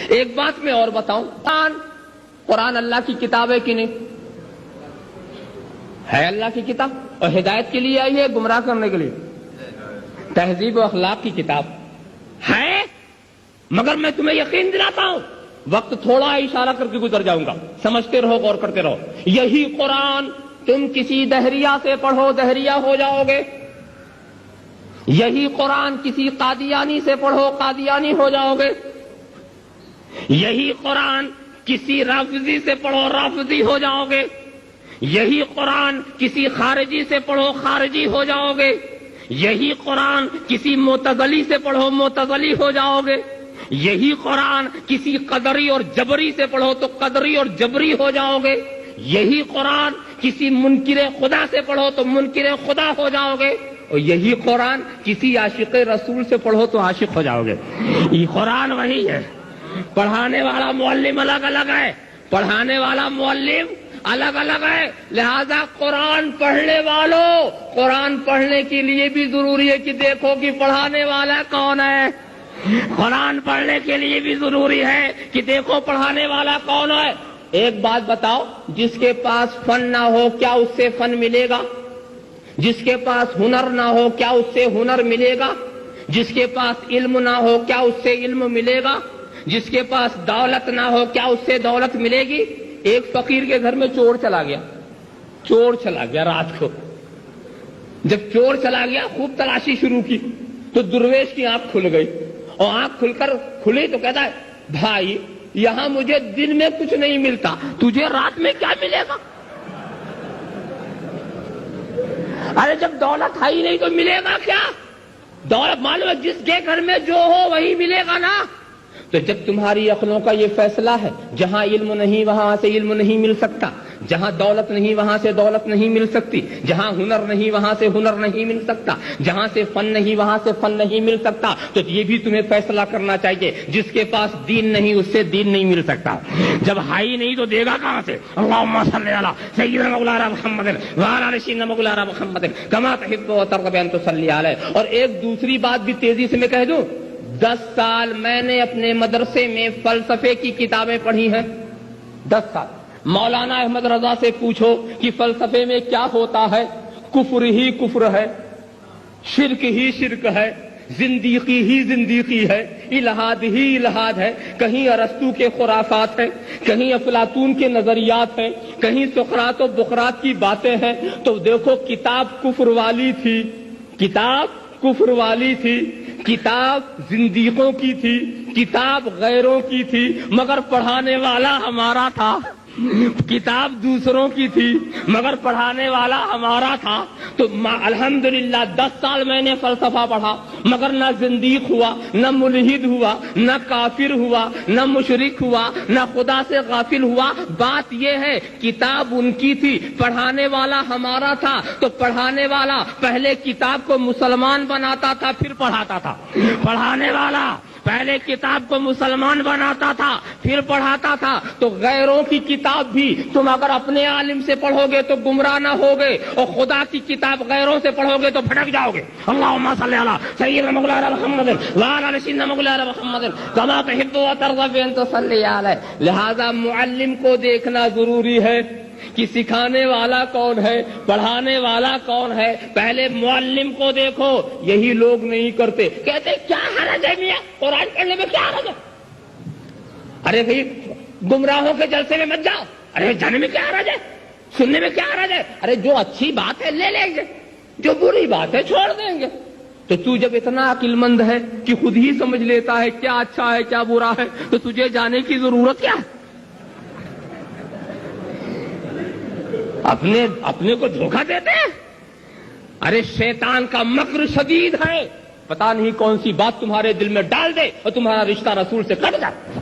ایک بات میں اور بتاؤں، قرآن اللہ کی کتاب ہے کہ نہیں؟ ہے اللہ کی کتاب، اور ہدایت کے لیے آئی ہے گمراہ کرنے کے لیے؟ تہذیب و اخلاق کی کتاب ہے، مگر میں تمہیں یقین دلاتا ہوں، وقت تھوڑا اشارہ کر کے گزر جاؤں گا، سمجھتے رہو، غور کرتے رہو۔ یہی قرآن تم کسی دہریہ سے پڑھو دہریہ ہو جاؤ گے، یہی قرآن کسی قادیانی سے پڑھو قادیانی ہو جاؤ گے، یہی قرآن کسی رافضی سے پڑھو رافضی ہو جاؤ گے، یہی قرآن کسی خارجی سے پڑھو خارجی ہو جاؤ گے، یہی قرآن کسی معتزلی سے پڑھو معتزلی ہو جاؤ گے، یہی قرآن کسی قدری اور جبری سے پڑھو تو قدری اور جبری ہو جاؤ گے، یہی قرآن کسی منکر خدا سے پڑھو تو منکر خدا ہو جاؤ گے، اور یہی قرآن کسی عاشق رسول سے پڑھو تو عاشق ہو جاؤ گے۔ یہ قرآن وہی ہے، پڑھانے والا معلم الگ الگ ہے، پڑھانے والا معلم الگ الگ ہے، لہذا قرآن پڑھنے والوں، قرآن پڑھنے کے لیے بھی ضروری ہے کہ دیکھو کہ پڑھانے والا کون ہے، قرآن پڑھنے کے لیے بھی ضروری ہے کہ دیکھو پڑھانے والا کون ہے۔ ایک بات بتاؤ، جس کے پاس فن نہ ہو کیا اس سے فن ملے گا؟ جس کے پاس ہنر نہ ہو کیا اس سے ہنر ملے گا؟ جس کے پاس علم نہ ہو کیا اس سے علم ملے گا؟ جس کے پاس دولت نہ ہو کیا اس سے دولت ملے گی؟ ایک فقیر کے گھر میں چور چلا گیا رات کو، جب چور چلا گیا خوب تلاشی شروع کی تو درویش کی آنکھ کھل گئی، اور آنکھ کھل کر کھلی تو کہتا ہے بھائی یہاں مجھے دن میں کچھ نہیں ملتا، تجھے رات میں کیا ملے گا؟ ارے جب دولت ہے ہی نہیں تو ملے گا کیا؟ دولت معلوم ہے جس کے گھر میں جو ہو وہی ملے گا نا۔ تو جب تمہاری عقلوں کا یہ فیصلہ ہے جہاں علم نہیں وہاں سے علم نہیں مل سکتا، جہاں دولت نہیں وہاں سے دولت نہیں مل سکتی، جہاں ہنر نہیں وہاں سے ہنر نہیں مل سکتا، جہاں سے فن نہیں وہاں سے فن نہیں مل سکتا، تو یہ بھی تمہیں فیصلہ کرنا چاہیے جس کے پاس دین نہیں اس سے دین نہیں مل سکتا۔ جب ہائی نہیں تو دے گا کہاں سے؟ اللہم صلی علی سیدنا مولانا محمد وعلی آل سیدنا مولانا محمد کما تحب و ترغب ان تصلی علیہ۔ اور ایک دوسری بات بھی تیزی سے میں کہہ دوں، 10 سال میں نے اپنے مدرسے میں فلسفے کی کتابیں پڑھی ہیں، 10 سال۔ مولانا احمد رضا سے پوچھو کہ فلسفے میں کیا ہوتا ہے؟ کفر ہی کفر ہے، شرک ہی شرک ہے، زندیقی ہی زندیقی ہے، الہاد ہی الہاد ہے، کہیں ارسطو کے خرافات ہیں، کہیں افلاطون کے نظریات ہیں، کہیں سقراط و بقراط کی باتیں ہیں۔ تو دیکھو کتاب کفر والی تھی، کتاب کفر والی تھی، کتاب زندیقوں کی تھی، کتاب غیروں کی تھی، مگر پڑھانے والا ہمارا تھا۔ کتاب دوسروں کی تھی مگر پڑھانے والا ہمارا تھا۔ تو الحمدللہ 10 سال میں نے فلسفہ پڑھا، مگر نہ زندیق ہوا، نہ ملحد ہوا، نہ کافر ہوا، نہ مشرک ہوا، نہ خدا سے غافل ہوا۔ بات یہ ہے کتاب ان کی تھی، پڑھانے والا ہمارا تھا۔ تو پڑھانے والا پہلے کتاب کو مسلمان بناتا تھا پھر پڑھاتا تھا، پڑھانے والا پہلے کتاب کو مسلمان بناتا تھا پھر پڑھاتا تھا۔ تو غیروں کی کتاب بھی تم اگر اپنے عالم سے پڑھو گے تو گمراہ نہ ہوگے، اور خدا کی کتاب غیروں سے پڑھو گے تو بھٹک جاؤ گے۔ اللہم صلی علی سیدنا مولانا محمد وعلی آل سیدنا مولانا محمد کما تحب و ترغب ان تصلی علیہ۔ لہذا معلم کو دیکھنا ضروری ہے کہ سکھانے والا کون ہے، پڑھانے والا کون ہے۔ پہلے معلم کو دیکھو، یہی لوگ نہیں کرتے، کہتے کیا حرج ہے میاں قرآن پڑھنے میں، کیا حرج ہے؟ ارے بھائی گمراہوں کے جلسے میں مت جاؤ، ارے جانے میں کیا حرج ہے، سننے میں کیا حرج ہے؟ ارے جو اچھی بات ہے لے لیں گے، جو بری بات ہے چھوڑ دیں گے۔ تو جب اتنا عقل مند ہے کہ خود ہی سمجھ لیتا ہے کیا اچھا ہے کیا برا ہے، تو تجھے جانے کی ضرورت کیا ہے؟ اپنے کو دھوکہ دیتے ہیں۔ ارے شیطان کا مکر شدید ہے، پتہ نہیں کون سی بات تمہارے دل میں ڈال دے اور تمہارا رشتہ رسول سے کٹ جائے۔